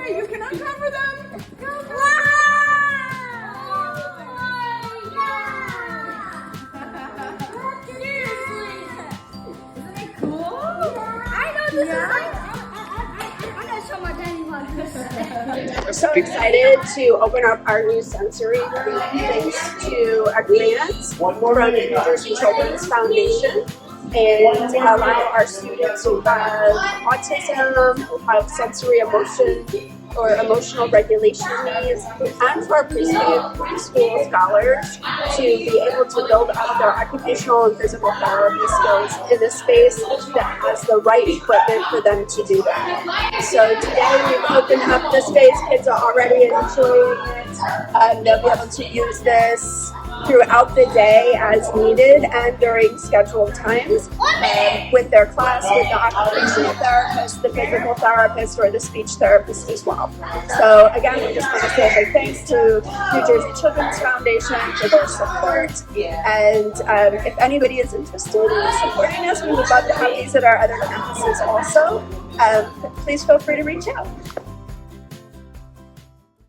You can uncover them. We're so excited to open up our new sensory room thanks to a grant from the New Jersey Children's Foundation, and allow our students who have autism, who have sensory emotional regulation needs, and for our preschool scholars to be able to build up their occupational and physical therapy skills in a space that has the right equipment for them to do that. So today we've opened up the space. Kids are already enjoying it. They'll be able to use this throughout the day as needed and during scheduled times with their class, with the occupational therapist, the physical therapist, or the speech therapist as well. So again, we just want to say a big thanks to New Jersey Children's Foundation for their support. And if anybody is interested in supporting us, we would love to have these at our other campuses also. Please feel free to reach out.